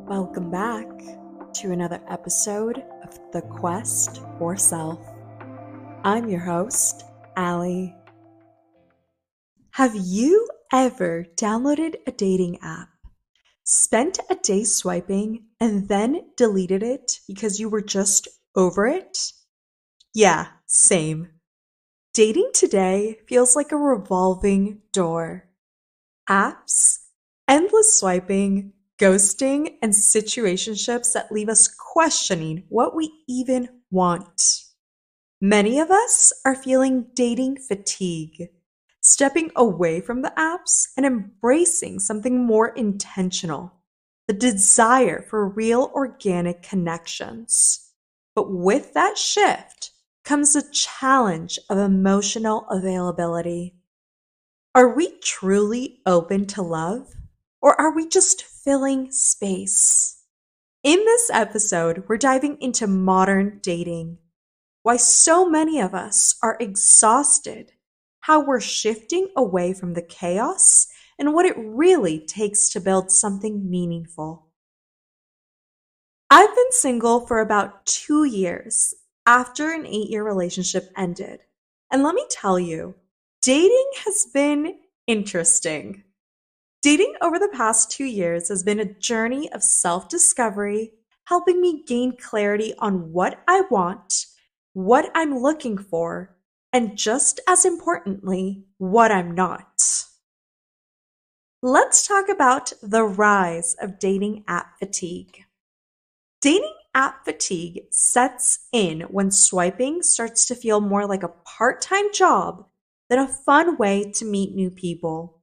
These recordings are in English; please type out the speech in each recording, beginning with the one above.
Welcome back to another episode of The Quest for Self. I'm your host, Allie. Have you ever downloaded a dating app, spent a day swiping, and then deleted it because you were just over it? Yeah, same. Dating today feels like a revolving door. Apps, endless swiping, ghosting, and situationships that leave us questioning what we even want. Many of us are feeling dating fatigue, stepping away from the apps and embracing something more intentional, the desire for real organic connections. But with that shift comes the challenge of emotional availability. Are we truly open to love? Or are we just filling space? In this episode, we're diving into modern dating, why so many of us are exhausted, how we're shifting away from the chaos, and what it really takes to build something meaningful. I've been single for about 2 years after an 8-year relationship ended. And let me tell you, dating has been interesting. Dating over the past 2 years has been a journey of self discovery, helping me gain clarity on what I want, what I'm looking for, and just as importantly, what I'm not. Let's talk about the rise of dating app fatigue. Dating app fatigue sets in when swiping starts to feel more like a part time job than a fun way to meet new people.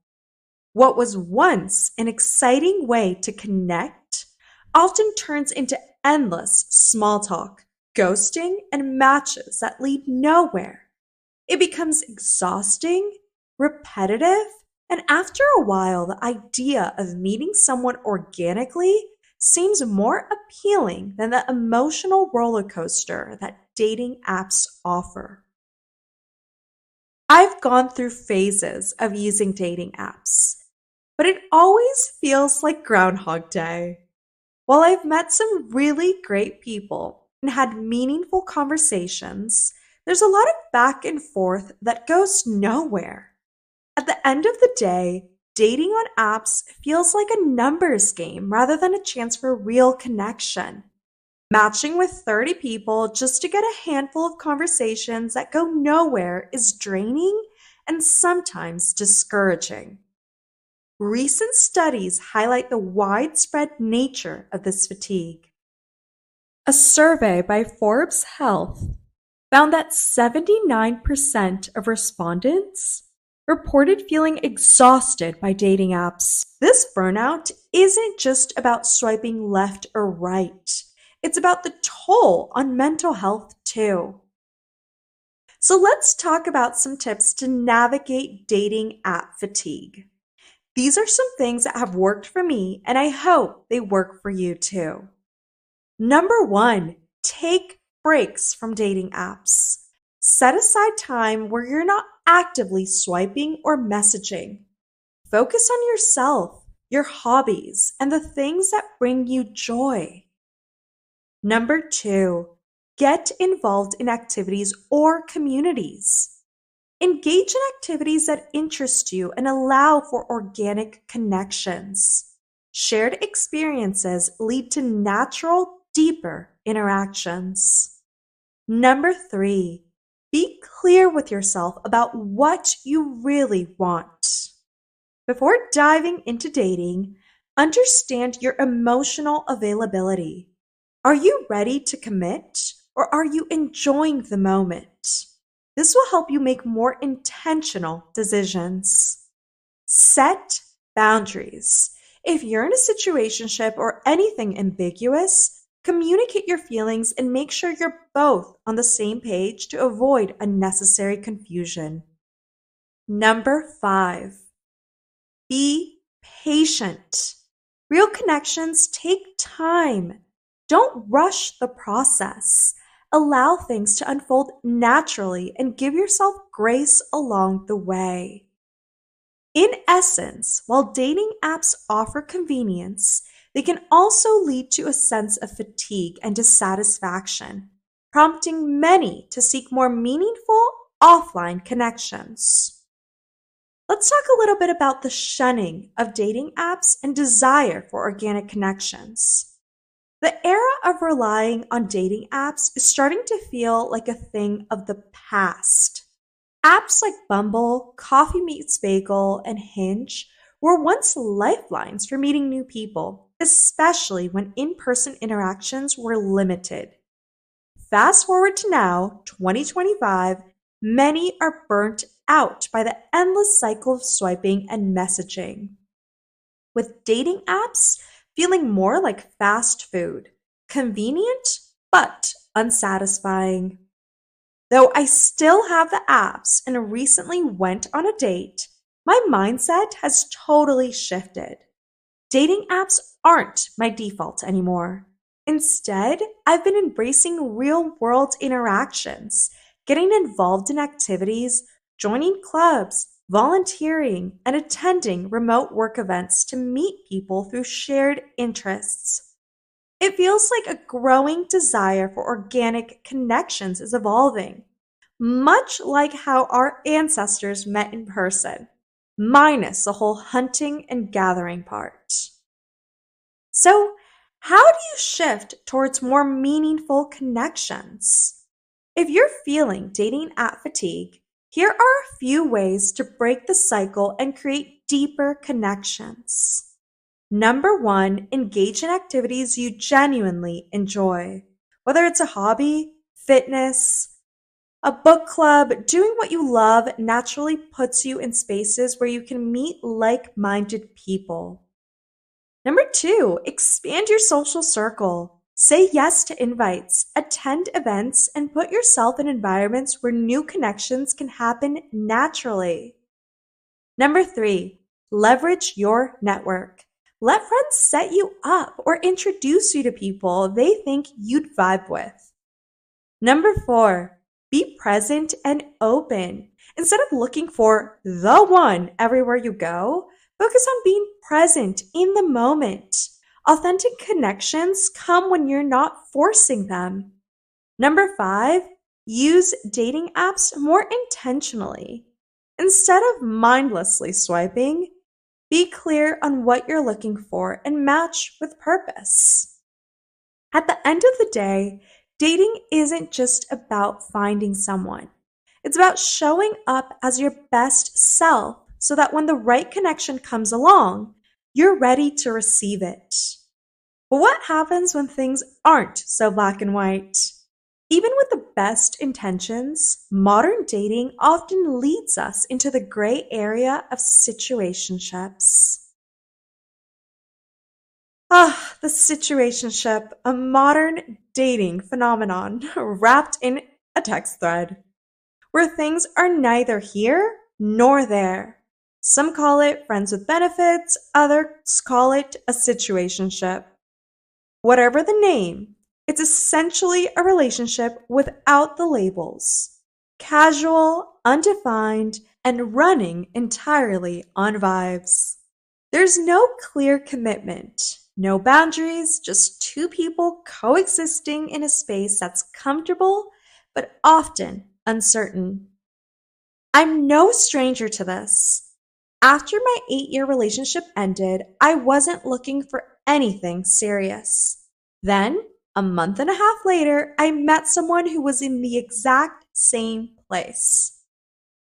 What was once an exciting way to connect often turns into endless small talk, ghosting, and matches that lead nowhere. It becomes exhausting, repetitive, and after a while, the idea of meeting someone organically seems more appealing than the emotional roller coaster that dating apps offer. I've gone through phases of using dating apps, but it always feels like Groundhog Day. While I've met some really great people and had meaningful conversations, there's a lot of back and forth that goes nowhere. At the end of the day, dating on apps feels like a numbers game rather than a chance for real connection. Matching with 30 people just to get a handful of conversations that go nowhere is draining and sometimes discouraging. Recent studies highlight the widespread nature of this fatigue. A survey by Forbes Health found that 79% of respondents reported feeling exhausted by dating apps. This burnout isn't just about swiping left or right. It's about the toll on mental health too. So let's talk about some tips to navigate dating app fatigue. These are some things that have worked for me, and I hope they work for you too. Number one, take breaks from dating apps. Set aside time where you're not actively swiping or messaging. Focus on yourself, your hobbies, and the things that bring you joy. Number two, get involved in activities or communities. Engage in activities that interest you and allow for organic connections. Shared experiences lead to natural, deeper interactions. Number three, be clear with yourself about what you really want. Before diving into dating, understand your emotional availability. Are you ready to commit or are you enjoying the moment? This will help you make more intentional decisions. Set boundaries. If you're in a situationship or anything ambiguous, communicate your feelings and make sure you're both on the same page to avoid unnecessary confusion. Number five, be patient. Real connections take time. Don't rush the process. Allow things to unfold naturally and give yourself grace along the way. In essence, while dating apps offer convenience, they can also lead to a sense of fatigue and dissatisfaction, prompting many to seek more meaningful offline connections. Let's talk a little bit about the shunning of dating apps and desire for organic connections. The era of relying on dating apps is starting to feel like a thing of the past. Apps like Bumble, Coffee Meets Bagel, and Hinge were once lifelines for meeting new people, especially when in person interactions were limited. Fast forward to now, 2025, many are burnt out by the endless cycle of swiping and messaging, with dating apps feeling more like fast food, convenient but unsatisfying. Though I still have the apps and recently went on a date, my mindset has totally shifted. Dating apps aren't my default anymore. Instead, I've been embracing real world interactions, getting involved in activities, joining clubs, volunteering, and attending remote work events to meet people through shared interests. It feels like a growing desire for organic connections is evolving, much like how our ancestors met in person, minus the whole hunting and gathering part. So, how do you shift towards more meaningful connections? If you're feeling dating app fatigue, here are a few ways to break the cycle and create deeper connections. Number one, engage in activities you genuinely enjoy. Whether it's a hobby, fitness, a book club, doing what you love naturally puts you in spaces where you can meet like minded people. Number two, expand your social circle. Say yes to invites, attend events, and put yourself in environments where new connections can happen naturally. Number three, leverage your network. Let friends set you up or introduce you to people they think you'd vibe with. Number four, be present and open. Instead of looking for the one everywhere you go, focus on being present in the moment. Authentic connections come when you're not forcing them. Number five, use dating apps more intentionally. Instead of mindlessly swiping, be clear on what you're looking for and match with purpose. At the end of the day, dating isn't just about finding someone. It's about showing up as your best self so that when the right connection comes along, you're ready to receive it. But what happens when things aren't so black and white? Even with the best intentions, modern dating often leads us into the gray area of situationships. The situationship, a modern dating phenomenon wrapped in a text thread, where things are neither here nor there. Some call it friends with benefits, others call it a situationship. Whatever the name, it's essentially a relationship without the labels. Casual, undefined, and running entirely on vibes. There's no clear commitment, no boundaries, just two people coexisting in a space that's comfortable but often uncertain. I'm no stranger to this. After my 8-year relationship ended, I wasn't looking for anything serious. Then, a month and a half later, I met someone who was in the exact same place.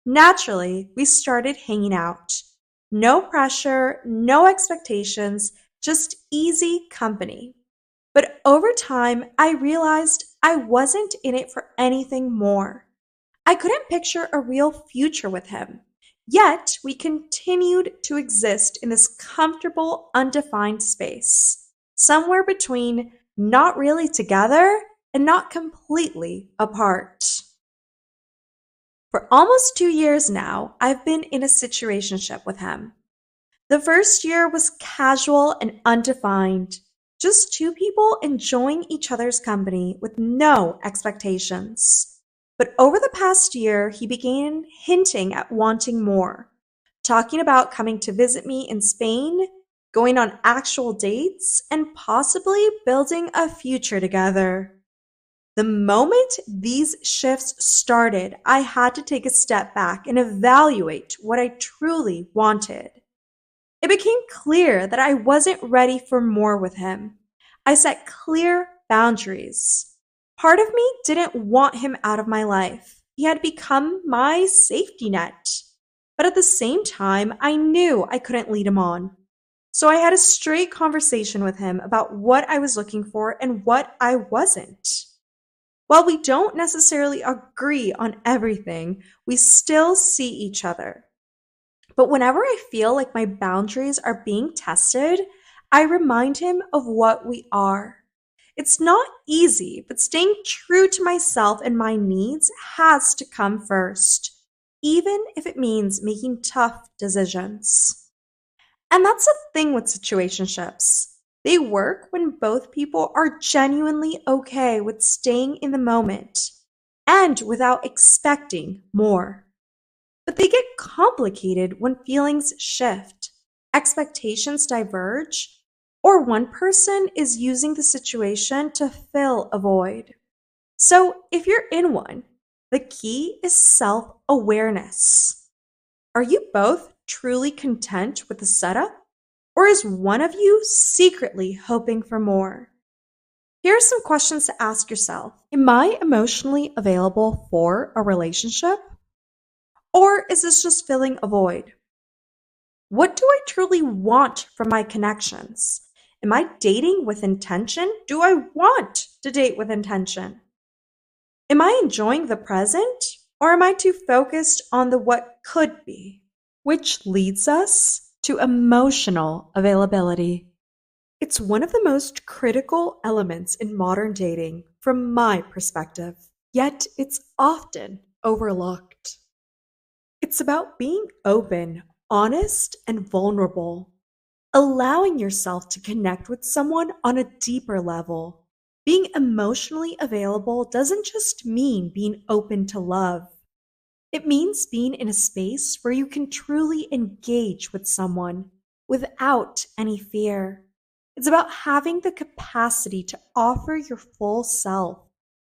Naturally, we started hanging out. No pressure, no expectations, just easy company. But over time, I realized I wasn't in it for anything more. I couldn't picture a real future with him. Yet, we continued to exist in this comfortable, undefined space, somewhere between not really together and not completely apart. For almost 2 years now, I've been in a situationship with him. The first year was casual and undefined, just two people enjoying each other's company with no expectations. But over the past year, he began hinting at wanting more, talking about coming to visit me in Spain, going on actual dates, and possibly building a future together. The moment these shifts started, I had to take a step back and evaluate what I truly wanted. It became clear that I wasn't ready for more with him. I set clear boundaries. Part of me didn't want him out of my life. He had become my safety net. But at the same time, I knew I couldn't lead him on. So I had a straight conversation with him about what I was looking for and what I wasn't. While we don't necessarily agree on everything, we still see each other. But whenever I feel like my boundaries are being tested, I remind him of what we are. It's not easy, but staying true to myself and my needs has to come first, even if it means making tough decisions. And that's the thing with situationships. They work when both people are genuinely okay with staying in the moment and without expecting more. But they get complicated when feelings shift, expectations diverge, or one person is using the situation to fill a void. So if you're in one, the key is self awareness. Are you both truly content with the setup? Or is one of you secretly hoping for more? Here are some questions to ask yourself. Am I emotionally available for a relationship? Or is this just filling a void? What do I truly want from my connections? Am I dating with intention? Do I want to date with intention? Am I enjoying the present? Or am I too focused on the what could be? Which leads us to emotional availability. It's one of the most critical elements in modern dating from my perspective, yet it's often overlooked. It's about being open, honest, and vulnerable, allowing yourself to connect with someone on a deeper level. Being emotionally available doesn't just mean being open to love. It means being in a space where you can truly engage with someone without any fear. It's about having the capacity to offer your full self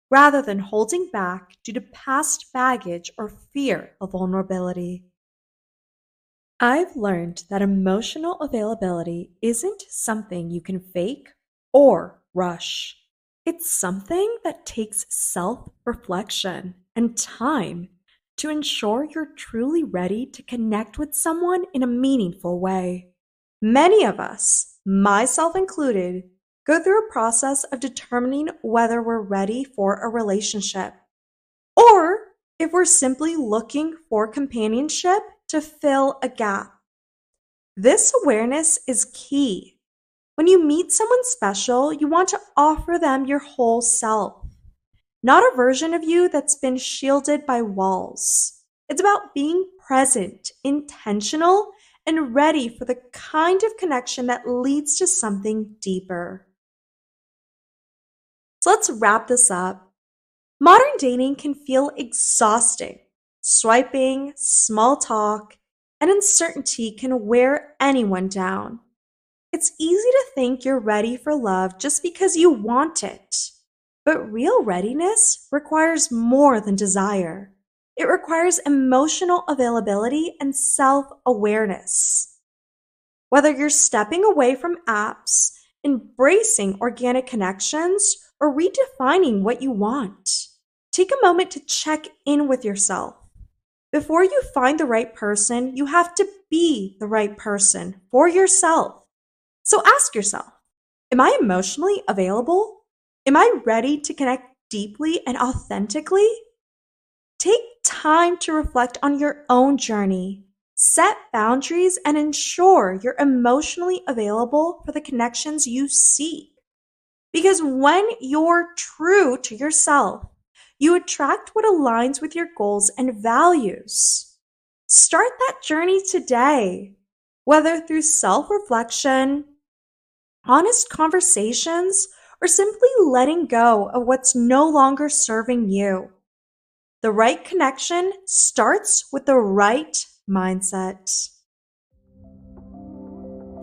rather than holding back due to past baggage or fear of vulnerability. I've learned that emotional availability isn't something you can fake or rush. It's something that takes self reflection and time to ensure you're truly ready to connect with someone in a meaningful way. Many of us, myself included, go through a process of determining whether we're ready for a relationship or if we're simply looking for companionship to fill a gap. This awareness is key. When you meet someone special, you want to offer them your whole self, not a version of you that's been shielded by walls. It's about being present, intentional, and ready for the kind of connection that leads to something deeper. So let's wrap this up. Modern dating can feel exhausting. Swiping, small talk, and uncertainty can wear anyone down. It's easy to think you're ready for love just because you want it. But real readiness requires more than desire. It requires emotional availability and self awareness. Whether you're stepping away from apps, embracing organic connections, or redefining what you want, take a moment to check in with yourself. Before you find the right person, you have to be the right person for yourself. So ask yourself, am I emotionally available? Am I ready to connect deeply and authentically? Take time to reflect on your own journey. Set boundaries and ensure you're emotionally available for the connections you seek. Because when you're true to yourself, you attract what aligns with your goals and values. Start that journey today, whether through self reflection, honest conversations, or simply letting go of what's no longer serving you. The right connection starts with the right mindset.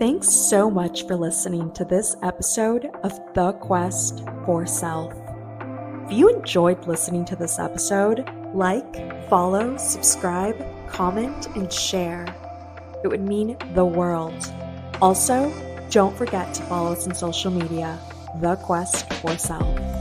Thanks so much for listening to this episode of The Quest for Self. If you enjoyed listening to this episode, like, follow, subscribe, comment, and share. It would mean the world. Also, don't forget to follow us on social media, The Quest for Self.